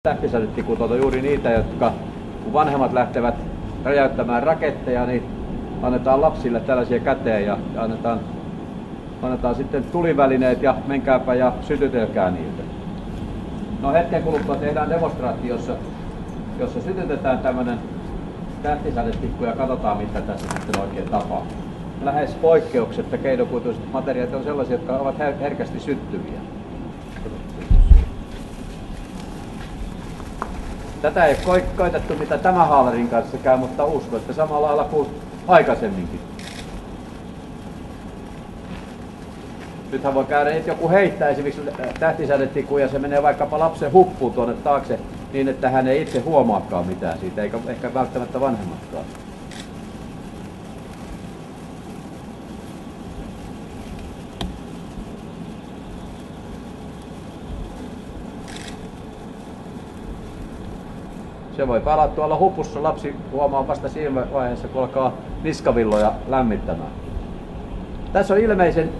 Tähtisädetikut on juuri niitä, jotka kun vanhemmat lähtevät räjäyttämään raketteja, niin annetaan lapsille tällaisia käteen ja annetaan sitten tulivälineet ja menkääpä ja sytytelkää niitä. No hetken kuluttua tehdään demonstraatio, jossa sytytetään tämmöinen tähtisädetikku ja katsotaan mitä tässä sitten oikein tapahtuu. Lähes poikkeuksetta keinokuituiset materiaalit on sellaisia, jotka ovat herkästi syttyviä. Tätä ei ole koitettu mitä tämä haalarin kanssa käy, mutta uskon, että samalla lailla kuin aikaisemminkin. Nythän voi käydä, että joku heittää esimerkiksi tähtisädetikun ja se menee vaikkapa lapsen huppuun tuonne taakse niin, että hän ei itse huomaakaan mitään siitä, eikä ehkä välttämättä vanhemmatkaan. Se voi palaa tuolla hupussa, lapsi huomaa vasta siinä vaiheessa, kun alkaa niskavilloja lämmittämään. Tässä on ilmeisen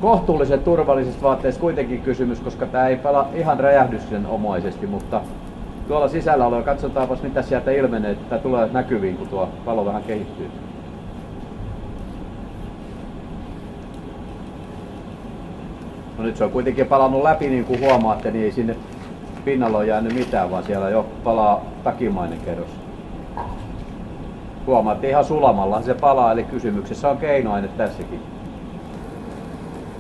kohtuullisen turvallisista vaatteista kuitenkin kysymys, koska tämä ei pala ihan räjähdyksenomaisesti, mutta tuolla sisällä oleva, katsotaanpas mitä sieltä ilmenee, että tämä tulee näkyviin, kun tuo palo vähän kehittyy. No nyt se on kuitenkin palannut läpi, niin kuin huomaatte, niin ei sinne pinnalla ole jäänyt mitään, vaan siellä jo palaa takimainen kerros. Huomaatte ihan sulamalla se palaa, eli kysymyksessä on keinoaine tässäkin.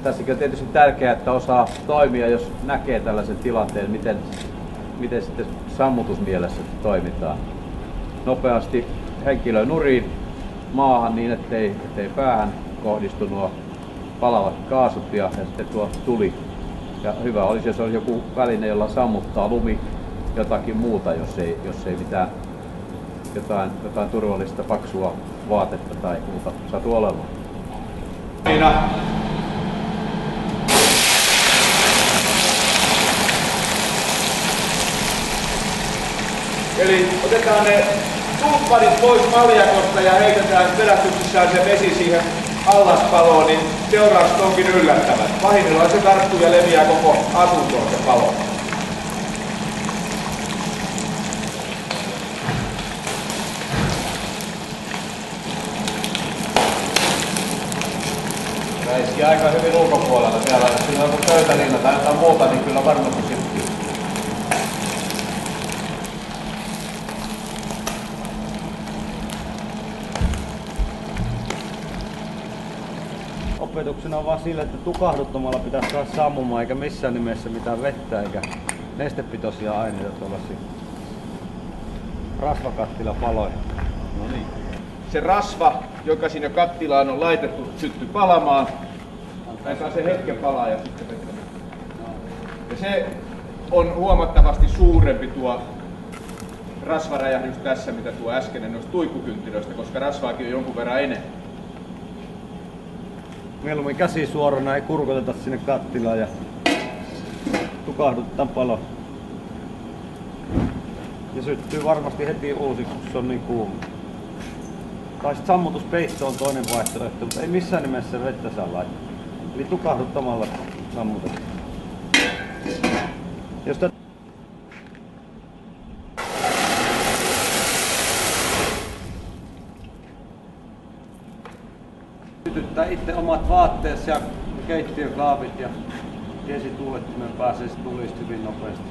Tässäkin on tietysti tärkeää, että osaa toimia, jos näkee tällaisen tilanteen, miten sitten sammutusmielessä toimitaan. Nopeasti henkilö nuriin maahan niin, ettei päähän kohdistu nuo palavat kaasut ja sitten tuo tuli. Ja hyvä olisi, jos olisi joku väline, jolla sammuttaa lumi jotakin muuta, jos ei mitään jotain turvallista paksua vaatetta tai muuta satu olemaan. Eli otetaan ne tulppanit pois maljakosta ja heitetään perästyksessään se vesi siihen allaspaloon, niin seuraukset onkin yllättävät. Pahimmillaan se tarttuu ja leviää koko asuntoon se palo. Räiski aika hyvin ulkopuolella siellä. Jos siinä on joku pöytäliina tai jotain muuta, niin kyllä varmasti syttyy. Opetuksena on vaan sille, että tukahduttamalla pitäisi saada sammumaan, eikä missään nimessä mitään vettä eikä nestepitoisia aineita tuollaisia rasvakattilapaloja. No niin. Se rasva, joka siinä kattilaan on laitettu, syttyi palamaan. Antaa se hetken palaa ja sitten vettä. Ja se on huomattavasti suurempi tuo rasvaräjähdys tässä, mitä tuo äskeinen noista tuikkukynttilöistä, koska rasvaakin on jonkun verran enemmän. Mieluummin käsi suorana, ei kurkoteta sinne kattilaan ja tukahdutetaan palo. Ja syttyy varmasti heti uusiksi, kun se on niin kuuma. Tai sitten sammutuspeitto on toinen vaihtoehto, mutta ei missään nimessä vettä saa laittaa. Eli tukahduttamalla sammutetaan. Jos sytyttää itse omat vaatteet ja keittiökaapit ja tiesituulettimen pääsee se tulista hyvin nopeasti.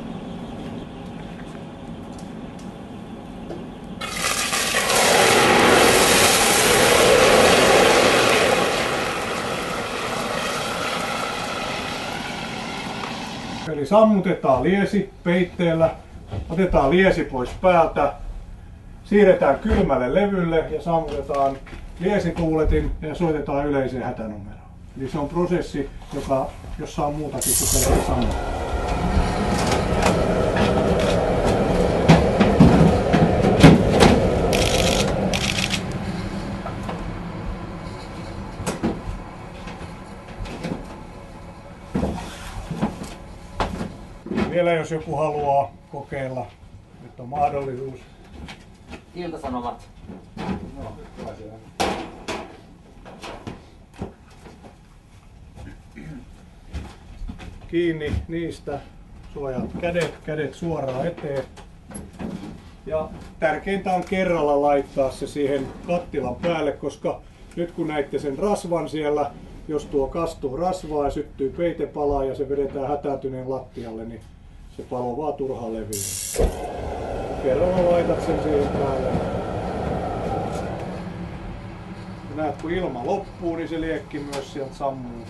Eli sammutetaan liesi peitteellä, otetaan liesi pois päältä, siirretään kylmälle levylle ja sammutetaan liesituuletin ja soitetaan yleiseen hätänumeroon. Eli se on prosessi, jossa on muutakin kuin pelkkä sammuttaa. Vielä jos joku haluaa kokeilla, nyt on mahdollisuus. Ilta-Sanomat. No, kiinni niistä Suojaat kädet suoraan eteen. Ja tärkeintä on kerralla laittaa se siihen kattilan päälle, koska nyt kun näitte sen rasvan siellä, jos tuo kastuu rasvaa ja syttyy peitepalaa ja se vedetään hätääntyneen lattialle, niin se palo vaan turhaan leviää. Kerralla laitat sen siihen päälle. Ja näet kun ilma loppuu, niin se liekki myös sieltä sammuu.